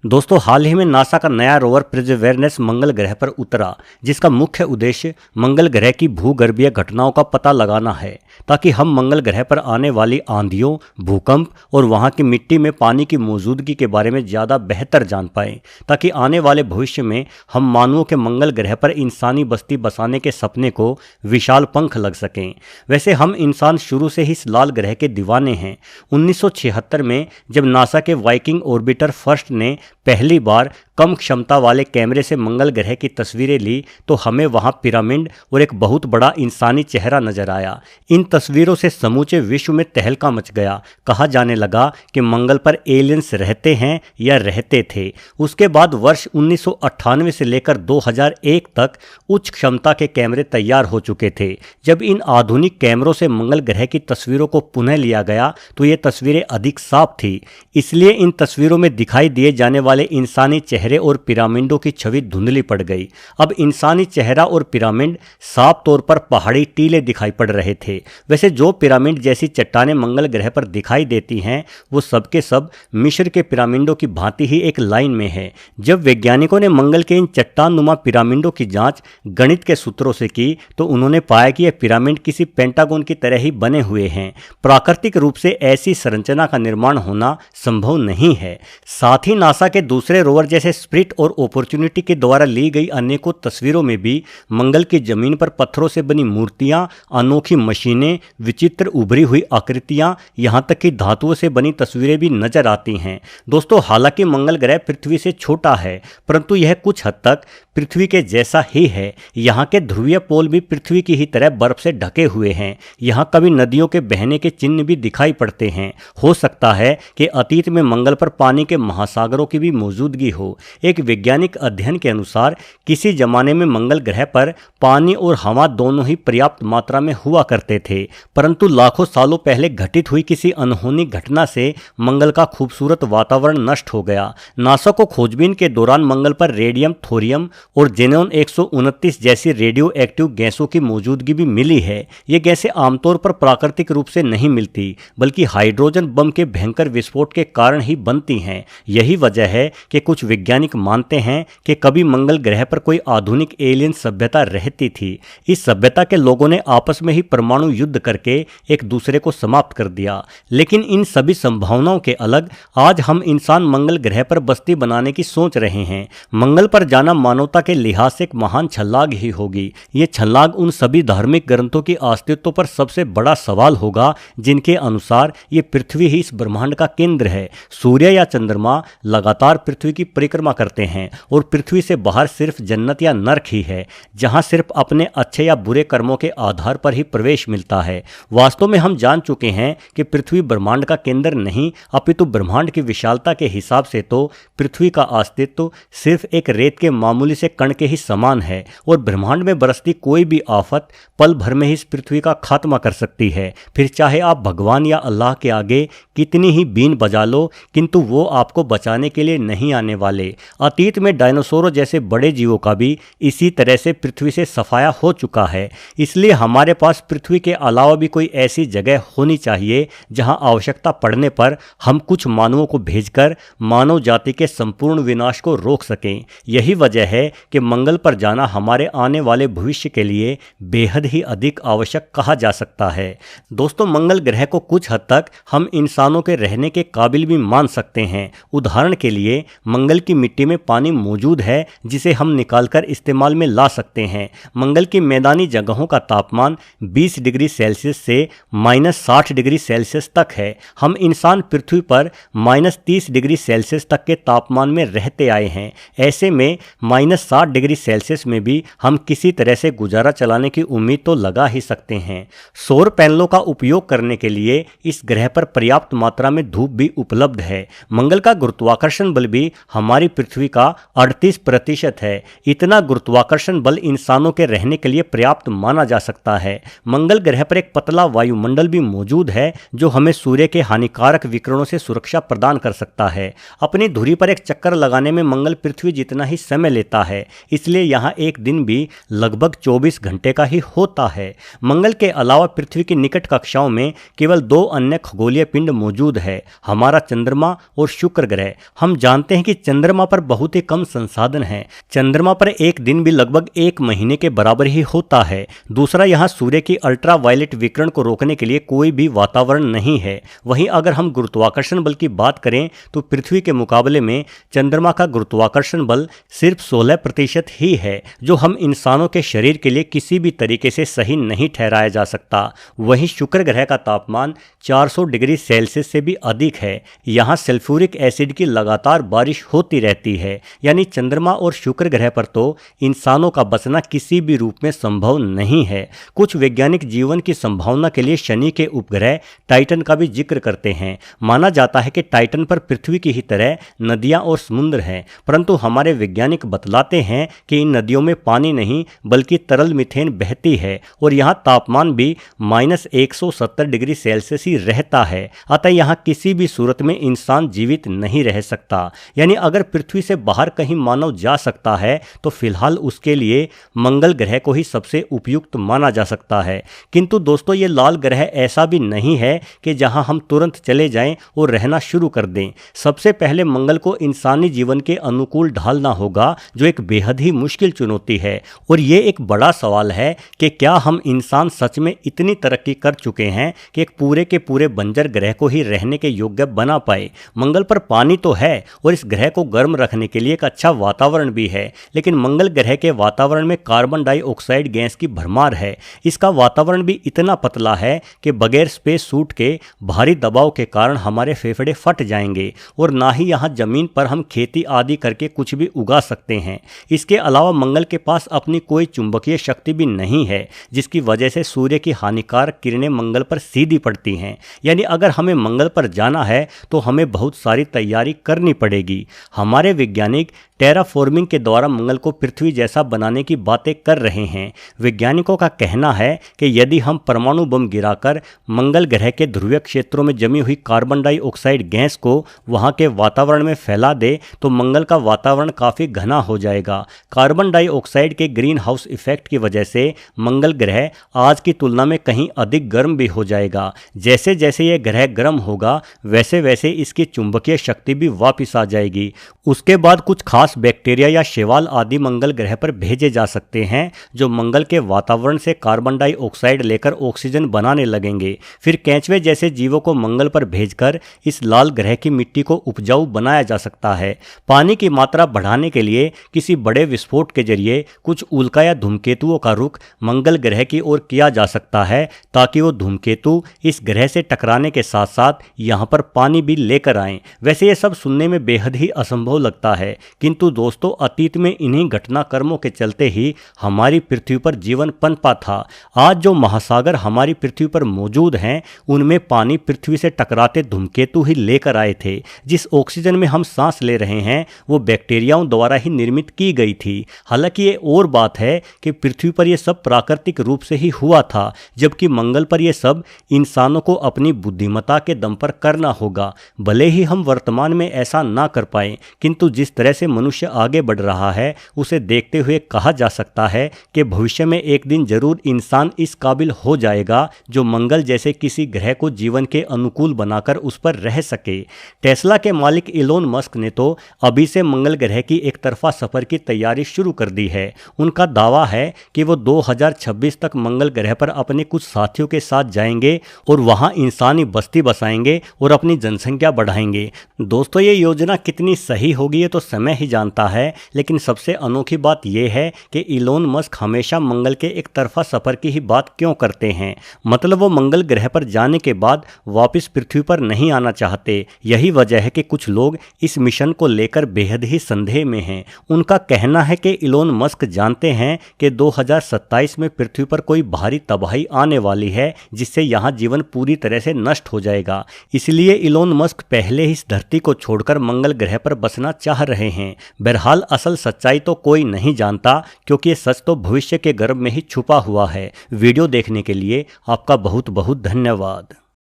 दोस्तों, हाल ही में नासा का नया रोवर परसेवरेंस मंगल ग्रह पर उतरा, जिसका मुख्य उद्देश्य मंगल ग्रह की भूगर्भीय घटनाओं का पता लगाना है, ताकि हम मंगल ग्रह पर आने वाली आंधियों, भूकंप और वहां की मिट्टी में पानी की मौजूदगी के बारे में ज़्यादा बेहतर जान पाएं, ताकि आने वाले भविष्य में हम मानवों के मंगल ग्रह पर इंसानी बस्ती बसाने के सपने को विशाल पंख लग सकें। वैसे हम इंसान शुरू से ही इस लाल ग्रह के दीवाने हैं। 1976 में जब नासा के वाइकिंग ऑर्बिटर फर्स्ट ने पहली बार कम क्षमता वाले कैमरे से मंगल ग्रह की तस्वीरें ली, तो हमें वहां पिरामिड और एक बहुत बड़ा इंसानी चेहरा नजर आया। इन तस्वीरों से समूचे विश्व में तहलका मच गया। कहा जाने लगा कि मंगल पर एलियंस रहते हैं या रहते थे। उसके बाद वर्ष 1998 से लेकर 2001 तक उच्च क्षमता के कैमरे तैयार हो चुके थे। जब इन आधुनिक कैमरों से मंगल ग्रह की तस्वीरों को पुनः लिया गया, तो ये तस्वीरें अधिक साफ थी। इसलिए इन तस्वीरों में दिखाई दिए जाने वाले इंसानी चेहरे और पिरामिडों की छवि धुंधली पड़ गई। अब इंसानी चेहरा और पिरामिड साफ तौर पर पहाड़ी टीले दिखाई पड़ रहे थे। वैसे जो पिरामिड जैसी चट्टानें मंगल ग्रह पर दिखाई देती हैं, वो सबके सब मिस्र के पिरामिडों की भांति ही एक लाइन में है। जब वैज्ञानिकों ने मंगल के इन चट्टान नुमा पिरामिडों की जांच गणित के सूत्रों से की, तो उन्होंने पाया कि यह पिरामिड किसी पेंटागन की तरह ही बने हुए हैं। प्राकृतिक रूप से ऐसी संरचना का निर्माण होना संभव नहीं है। साथ ही नासा के दूसरे रोवर जैसे स्पिरिट और अपॉर्चुनिटी के द्वारा ली गई अनेकों तस्वीरों में भी मंगल की जमीन पर पत्थरों से बनी मूर्तियां, अनोखी मशीनें, विचित्र उभरी हुई आकृतियां, यहां तक कि धातुओं से बनी तस्वीरें भी नजर आती हैं। दोस्तों, हालांकि मंगल ग्रह पृथ्वी से छोटा है, परंतु यह कुछ हद तक पृथ्वी के जैसा ही है। यहाँ के ध्रुवीय पोल भी पृथ्वी की ही तरह बर्फ से ढके हुए हैं। यहाँ कभी नदियों के बहने के चिन्ह भी दिखाई पड़ते हैं। हो सकता है कि अतीत में मंगल पर पानी के महासागरों की भी मौजूदगी हो। एक वैज्ञानिक अध्ययन के अनुसार किसी जमाने में मंगल ग्रह पर पानी और हवा दोनों ही पर्याप्त मात्रा में हुआ करते थे, परंतु लाखों सालों पहले घटित हुई किसी अनहोनी घटना से मंगल का खूबसूरत वातावरण नष्ट हो गया। नासा को खोजबीन के दौरान मंगल पर रेडियम, थोरियम और जेनॉन 129 जैसी रेडियो एक्टिव गैसों की मौजूदगी भी मिली है। ये गैसें आमतौर पर प्राकृतिक रूप से नहीं मिलती, बल्कि हाइड्रोजन बम के भयंकर विस्फोट के कारण ही बनती हैं। यही वजह है कि कुछ वैज्ञानिक मानते हैं कि कभी मंगल ग्रह पर कोई आधुनिक एलियन सभ्यता रहती थी। इस सभ्यता के लोगों ने आपस में ही परमाणु युद्ध करके एक दूसरे को समाप्त कर दिया। लेकिन इन सभी संभावनाओं के अलग आज हम इंसान मंगल ग्रह पर बस्ती बनाने की सोच रहे हैं। मंगल पर जाना मानवता के लिहाज से एक महान छलांग ही होगी। ये छलांग उन सभी धार्मिक ग्रंथों की अस्तित्व पर सबसे बड़ा सवाल होगा, जिनके अनुसार ये पृथ्वी ही इस ब्रह्मांड का केंद्र है। सूर्य या चंद्रमा लगातार पृथ्वी की परिक्रमा करते हैं और पृथ्वी से बाहर सिर्फ जन्नत या नरक ही है, जहां सिर्फ अपने अच्छे या बुरे कर्मों के आधार पर ही प्रवेश मिलता है। वास्तव में हम जान चुके हैं कि पृथ्वी ब्रह्मांड का केंद्र नहीं, अपितु ब्रह्मांड की विशालता के हिसाब से तो पृथ्वी का अस्तित्व सिर्फ एक रेत के मामूली से कण के ही समान है, और ब्रह्मांड में बरसती कोई भी आफत पल भर में ही इस पृथ्वी का खात्मा कर सकती है। फिर चाहे आप भगवान या अल्लाह के आगे कितनी ही बीन बजा लो, किंतु वो आपको बचाने के लिए नहीं आने वाले। अतीत में डायनासोरों जैसे बड़े जीवों का भी इसी तरह से पृथ्वी से सफाया हो चुका है। इसलिए हमारे पास पृथ्वी के अलावा भी कोई ऐसी जगह होनी चाहिए जहां आवश्यकता पड़ने पर हम कुछ मानवों को भेजकर मानव जाति के संपूर्ण विनाश को रोक सकें। यही वजह है कि मंगल पर जाना हमारे आने वाले भविष्य के लिए बेहद ही अधिक आवश्यक कहा जा सकता है। दोस्तों, मंगल ग्रह को कुछ हद तक हम इंसानों के रहने के काबिल भी मान सकते हैं। उदाहरण के लिए मंगल की मिट्टी में पानी मौजूद है, जिसे हम निकालकर इस्तेमाल में ला सकते हैं। मंगल की मैदानी जगहों का तापमान 20 डिग्री सेल्सियस से -60 डिग्री सेल्सियस तक है। हम इंसान पृथ्वी पर -30 डिग्री सेल्सियस तक के तापमान में रहते आए हैं। ऐसे में -60 डिग्री सेल्सियस में भी हम किसी तरह से गुजारा चलाने की उम्मीद तो लगा ही सकते हैं। सौर पैनलों का उपयोग करने के लिए इस ग्रह पर पर्याप्त मात्रा में धूप भी उपलब्ध है। मंगल का गुरुत्वाकर्षण बल भी हमारी पृथ्वी का 38% है। इतना गुरुत्वाकर्षण बल इंसानों के रहने के लिए पर्याप्त माना जा सकता है। मंगल ग्रह पर एक पतला वायुमंडल भी मौजूद है, जो हमें सूर्य के हानिकारक विकिरणों से सुरक्षा प्रदान कर सकता है। अपनी धुरी पर एक चक्कर लगाने में मंगल पृथ्वी जितना ही समय लेता है, इसलिए यहाँ एक दिन भी लगभग 24 घंटे का ही होता है। मंगल के अलावा पृथ्वी की निकट कक्षाओं में केवल 2 अन्य खगोलीय पिंड मौजूद है, हमारा चंद्रमा और शुक्र ग्रह। हम जानते हैं कि चंद्रमा चंद्रमा पर बहुत ही कम संसाधन हैं। चंद्रमा पर एक दिन भी लगभग 1 महीने के बराबर ही होता है। दूसरा, यहाँ सूर्य की अल्ट्रावायलेट विकिरण को रोकने के लिए कोई भी वातावरण नहीं है। वहीं अगर हम गुरुत्वाकर्षण बल की बात करें तो पृथ्वी के मुकाबले में चंद्रमा का गुरुत्वाकर्षण बल सिर्फ 16% ही है, जो हम इंसानों के शरीर के लिए किसी भी तरीके से सही नहीं ठहराया जा सकता। वहीं शुक्र ग्रह का तापमान 400 डिग्री सेल्सियस से भी अधिक है। यहाँ सल्फ्यूरिक एसिड की लगातार बारिश होती रहती है। यानी चंद्रमा और शुक्र ग्रह पर तो इंसानों का बसना किसी भी रूप में संभव नहीं है। कुछ वैज्ञानिक जीवन की संभावना के लिए शनि के उपग्रह टाइटन का भी जिक्र करते हैं। माना जाता है कि टाइटन पर पृथ्वी की ही तरह नदियां और समुद्र हैं, परंतु हमारे वैज्ञानिक बतलाते हैं कि इन नदियों में पानी नहीं बल्कि तरल मीथेन बहती है और यहाँ तापमान भी -170 डिग्री सेल्सियस ही रहता है। अतः यहाँ किसी भी सूरत में इंसान जीवित नहीं रह सकता। यानी अगर पृथ्वी से बाहर कहीं मानव जा सकता है तो फिलहाल उसके लिए मंगल ग्रह को ही सबसे उपयुक्त माना जा सकता है। किंतु दोस्तों, ये लाल ग्रह ऐसा भी नहीं है कि जहां हम तुरंत चले जाएं और रहना शुरू कर दें। सबसे पहले मंगल को इंसानी जीवन के अनुकूल ढालना होगा, जो एक बेहद ही मुश्किल चुनौती है। और ये एक बड़ा सवाल है कि क्या हम इंसान सच में इतनी तरक्की कर चुके हैं कि एक पूरे के पूरे बंजर ग्रह को ही रहने के योग्य बना पाए। मंगल पर पानी तो है और इस ग्रह को गर्म रखने के लिए एक अच्छा वातावरण भी है, लेकिन मंगल ग्रह के वातावरण में कार्बन डाइऑक्साइड गैस की भरमार है। इसका वातावरण भी इतना पतला है कि बगैर स्पेस सूट के भारी दबाव के कारण हमारे फेफड़े फट जाएंगे और ना ही यहाँ जमीन पर हम खेती आदि करके कुछ भी उगा सकते हैं। इसके अलावा मंगल के पास अपनी कोई चुंबकीय शक्ति भी नहीं है, जिसकी वजह से सूर्य की हानिकारक किरणें मंगल पर सीधी पड़ती हैं। यानी अगर हमें मंगल पर जाना है तो हमें बहुत सारी तैयारी करनी पड़ेगी। हमारे वैज्ञानिक टेराफॉर्मिंग के द्वारा मंगल को पृथ्वी जैसा बनाने की बातें कर रहे हैं। वैज्ञानिकों का कहना है कि यदि हम परमाणु बम गिराकर मंगल ग्रह के ध्रुवीय क्षेत्रों में जमी हुई कार्बन डाइऑक्साइड गैस को वहां के वातावरण में फैला दे तो मंगल का वातावरण काफ़ी घना हो जाएगा। कार्बन डाइऑक्साइड के ग्रीन हाउस इफेक्ट की वजह से मंगल ग्रह आज की तुलना में कहीं अधिक गर्म भी हो जाएगा। जैसे जैसे यह ग्रह गर्म होगा वैसे वैसे इसकी चुंबकीय शक्ति भी वापस आ जाएगी। उसके बाद कुछ खास बैक्टीरिया या शैवाल आदि मंगल ग्रह पर भेजे जा सकते हैं, जो मंगल के वातावरण से कार्बन डाइऑक्साइड लेकर ऑक्सीजन बनाने लगेंगे। फिर केंचुए जैसे जीवों को मंगल पर भेजकर इस लाल ग्रह की मिट्टी को उपजाऊ बनाया जा सकता है। पानी की मात्रा बढ़ाने के लिए किसी बड़े विस्फोट के जरिए कुछ उल्का या धूमकेतुओं का रुख मंगल ग्रह की ओर किया जा सकता है, ताकि वो धूमकेतु इस ग्रह से टकराने के साथ साथ यहाँ पर पानी भी लेकर आएं। वैसे ये सब सुनने में बेहद ही असंभव लगता है, किंतु दोस्तों अतीत में इन्हीं घटनाक्रमों के चलते ही हमारी पृथ्वी पर जीवन पनपा था। आज जो महासागर हमारी पृथ्वी पर मौजूद हैं उनमें पानी पृथ्वी से टकराते धूमकेतु ही लेकर आए थे। जिस ऑक्सीजन में हम सांस ले रहे हैं वो बैक्टीरियाओं द्वारा ही निर्मित की गई थी। हालांकि ये और बात है कि पृथ्वी पर यह सब प्राकृतिक रूप से ही हुआ था, जबकि मंगल पर यह सब इंसानों को अपनी बुद्धिमत्ता के दम पर करना होगा। भले ही हम वर्तमान में ऐसा ना कर पाए, किंतु जिस तरह से मनुष्य आगे बढ़ रहा है उसे देखते हुए कहा जा सकता है कि भविष्य में एक दिन जरूर इंसान इस काबिल हो जाएगा जो मंगल जैसे किसी ग्रह को जीवन के अनुकूल बनाकर उस पर रह सके। टेस्ला के मालिक इलोन मस्क ने तो अभी से मंगल ग्रह की एक तरफा सफर की तैयारी शुरू कर दी है। उनका दावा है कि वो 2026 तक मंगल ग्रह पर अपने कुछ साथियों के साथ जाएंगे और वहां इंसानी बस्ती बसाएंगे और अपनी जनसंख्या बढ़ाएंगे। दोस्तों ये योजना कितनी सही होगी ये तो समय ही जानता है, लेकिन सबसे अनोखी बात यह है कि इलोन मस्क हमेशा मंगल के एक तरफा सफर की ही बात क्यों करते हैं। मतलब वो मंगल ग्रह पर जाने के बाद वापस पृथ्वी पर नहीं आना चाहते। यही वजह है कि कुछ लोग इस मिशन को लेकर बेहद ही संदेह में हैं। उनका कहना है कि इलोन मस्क जानते हैं कि 2027 में पृथ्वी पर कोई भारी तबाही आने वाली है, जिससे यहाँ जीवन पूरी तरह से नष्ट हो जाएगा। इसलिए इलोन मस्क पहले ही इस धरती को छोड़कर मंगल ग्रह पर बसना चाह रहे हैं। बहरहाल असल सच्चाई तो कोई नहीं जानता, क्योंकि ये सच तो भविष्य के गर्भ में ही छुपा हुआ है। वीडियो देखने के लिए आपका बहुत बहुत धन्यवाद।